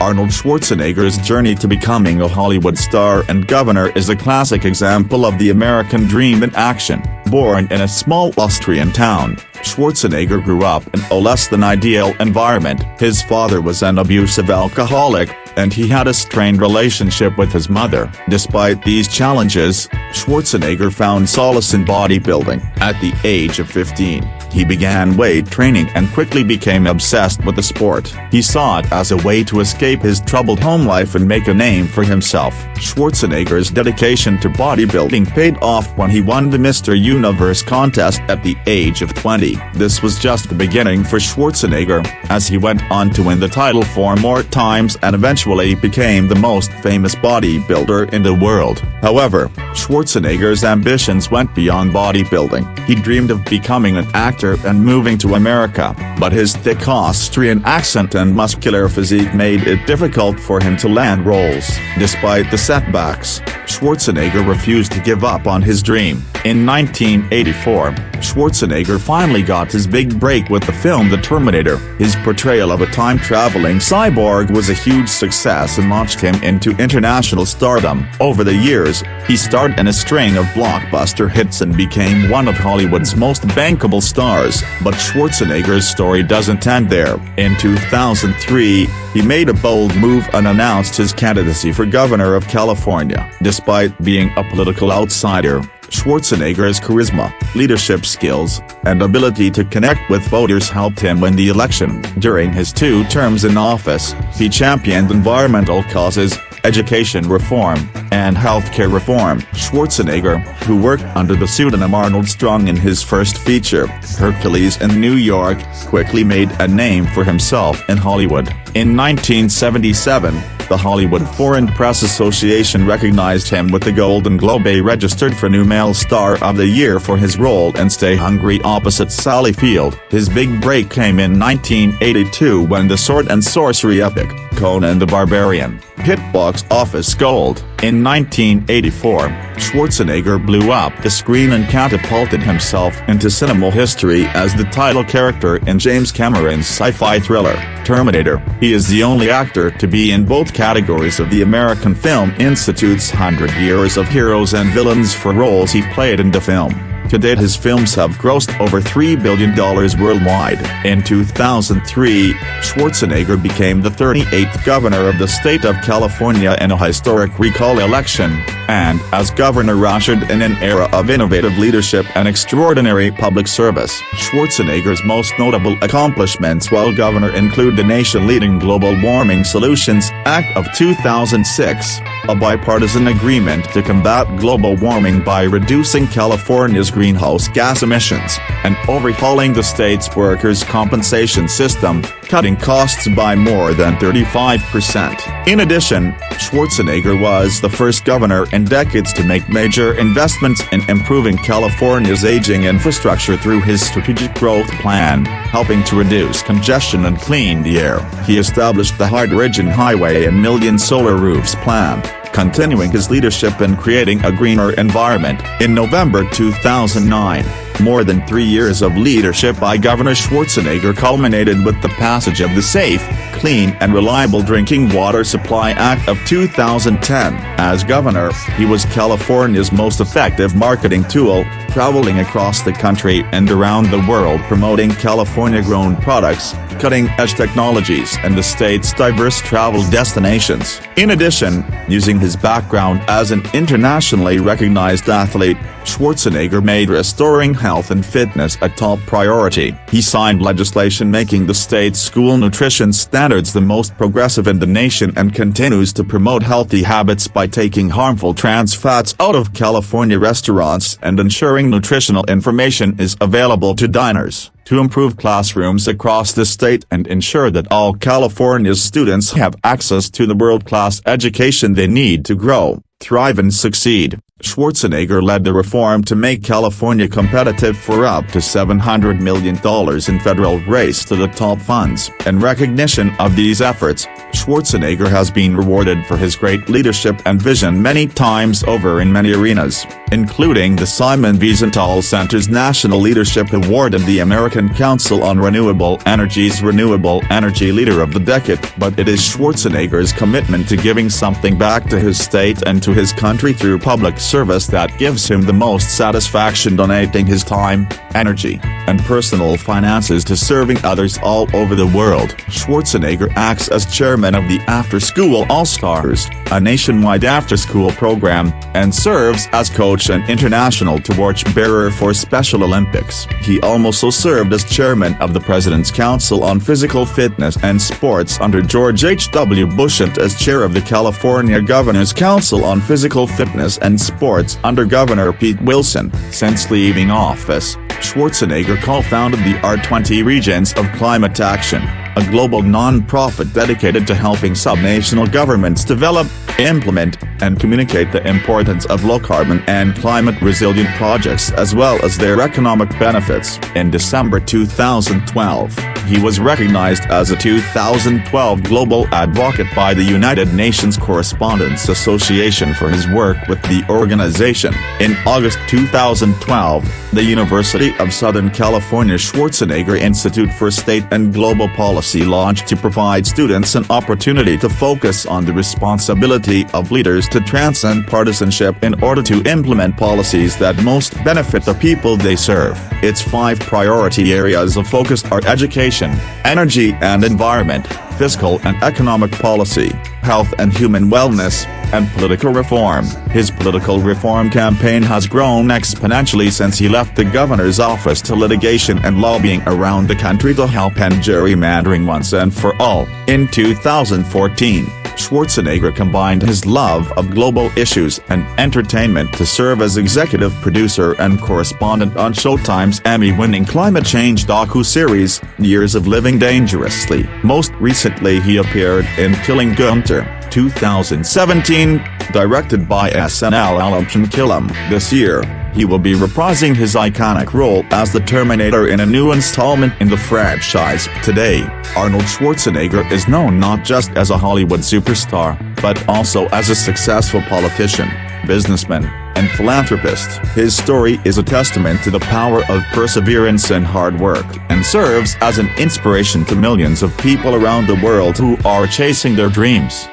Arnold Schwarzenegger's journey to becoming a Hollywood star and governor is a classic example of the American dream in action. Born in a small Austrian town, Schwarzenegger grew up in a less than ideal environment. His father was an abusive alcoholic, and he had a strained relationship with his mother. Despite these challenges, Schwarzenegger found solace in bodybuilding. At the age of 15, he began weight training and quickly became obsessed with the sport. He saw it as a way to escape his troubled home life and make a name for himself. Schwarzenegger's dedication to bodybuilding paid off when he won the Mr. Universe contest at the age of 20. This was just the beginning for Schwarzenegger, as he went on to win the title 4 more times and eventually became the most famous bodybuilder in the world. However, Schwarzenegger's ambitions went beyond bodybuilding. He dreamed of becoming an actor and moving to America, but his thick Austrian accent and muscular physique made it difficult for him to land roles. Despite the setbacks, Schwarzenegger refused to give up on his dream. In 1984, Schwarzenegger finally got his big break with the film The Terminator. His portrayal of a time-traveling cyborg was a huge success and launched him into international stardom. Over the years, he starred in a string of blockbuster hits and became one of Hollywood's most bankable stars. But Schwarzenegger's story doesn't end there. In 2003, he made a bold move and announced his candidacy for governor of California. Despite being a political outsider, Schwarzenegger's charisma, leadership skills, and ability to connect with voters helped him win the election. During his 2 terms in office, he championed environmental causes, education reform, and healthcare reform. Schwarzenegger, who worked under the pseudonym Arnold Strong in his first feature, Hercules in New York, quickly made a name for himself in Hollywood. In 1977, the Hollywood Foreign Press Association recognized him with the Golden Globe registered for New Male Star of the Year for his role in Stay Hungry opposite Sally Field. His big break came in 1982 when the sword and sorcery epic, Conan the Barbarian, hit box office gold. In 1984, Schwarzenegger blew up the screen and catapulted himself into cinema history as the title character in James Cameron's sci-fi thriller, Terminator. He is the only actor to be in both categories of the American Film Institute's 100 Years of Heroes and Villains for roles he played in the film. To date, his films have grossed over $3 billion worldwide. In 2003, Schwarzenegger became the 38th governor of the state of California in a historic recall election, and, as governor, ushered in an era of innovative leadership and extraordinary public service. Schwarzenegger's most notable accomplishments while governor include the nation-leading Global Warming Solutions Act of 2006, a bipartisan agreement to combat global warming by reducing California's greenhouse gas emissions, and overhauling the state's workers' compensation system, cutting costs by more than 35%. In addition, Schwarzenegger was the first governor in decades to make major investments in improving California's aging infrastructure through his strategic growth plan, helping to reduce congestion and clean the air. He established the Hydrogen Highway and Million Solar Roofs plan, continuing his leadership in creating a greener environment. In November 2009, more than 3 years of leadership by Governor Schwarzenegger culminated with the passage of the Safe, Clean and Reliable Drinking Water Supply Act of 2010. As governor, he was California's most effective marketing tool, traveling across the country and around the world promoting California-grown products, cutting-edge technologies and the state's diverse travel destinations. In addition, using his background as an internationally recognized athlete, Schwarzenegger made restoring health and fitness a top priority. He signed legislation making the state's school nutrition standards the most progressive in the nation and continues to promote healthy habits by taking harmful trans fats out of California restaurants and ensuring nutritional information is available to diners. To improve classrooms across the state and ensure that all California's students have access to the world-class education they need to grow, thrive and succeed, Schwarzenegger led the reform to make California competitive for up to $700 million in federal race to the top funds. In recognition of these efforts, Schwarzenegger has been rewarded for his great leadership and vision many times over in many arenas, including the Simon Wiesenthal Center's National Leadership Award and the American Council on Renewable Energy's Renewable Energy Leader of the Decade. But it is Schwarzenegger's commitment to giving something back to his state and to his country through public service that gives him the most satisfaction, donating his time, energy, and personal finances to serving others all over the world. Schwarzenegger acts as chairman of the After School All-Stars, a nationwide after-school program, and serves as coach and international torchbearer for Special Olympics. He also served as chairman of the President's Council on Physical Fitness and Sports under George H.W. Bush and as chair of the California Governor's Council on Physical Fitness and Sports under Governor Pete Wilson. Since leaving office, Schwarzenegger co-founded the R20 Regions of Climate Action, a global non-profit dedicated to helping subnational governments develop, implement, and communicate the importance of low-carbon and climate-resilient projects as well as their economic benefits. In December 2012, he was recognized as a 2012 Global Advocate by the United Nations Correspondents Association for his work with the organization. In August 2012, the University of Southern California Schwarzenegger Institute for State and Global Policy launched to provide students an opportunity to focus on the responsibility of leaders to transcend partisanship in order to implement policies that most benefit the people they serve. Its 5 priority areas of focus are education, energy and environment, fiscal and economic policy, health and human wellness, and political reform. His political reform campaign has grown exponentially since he left the governor's office to litigation and lobbying around the country to help end gerrymandering once and for all. In 2014, Schwarzenegger combined his love of global issues and entertainment to serve as executive producer and correspondent on Showtime's Emmy-winning climate change docu-series, Years of Living Dangerously. Most recently he appeared in Killing Gunther, 2017, directed by SNL alum Taran Killam. This year, he will be reprising his iconic role as the Terminator in a new installment in the franchise. Today, Arnold Schwarzenegger is known not just as a Hollywood superstar, but also as a successful politician, businessman, and philanthropist. His story is a testament to the power of perseverance and hard work, and serves as an inspiration to millions of people around the world who are chasing their dreams.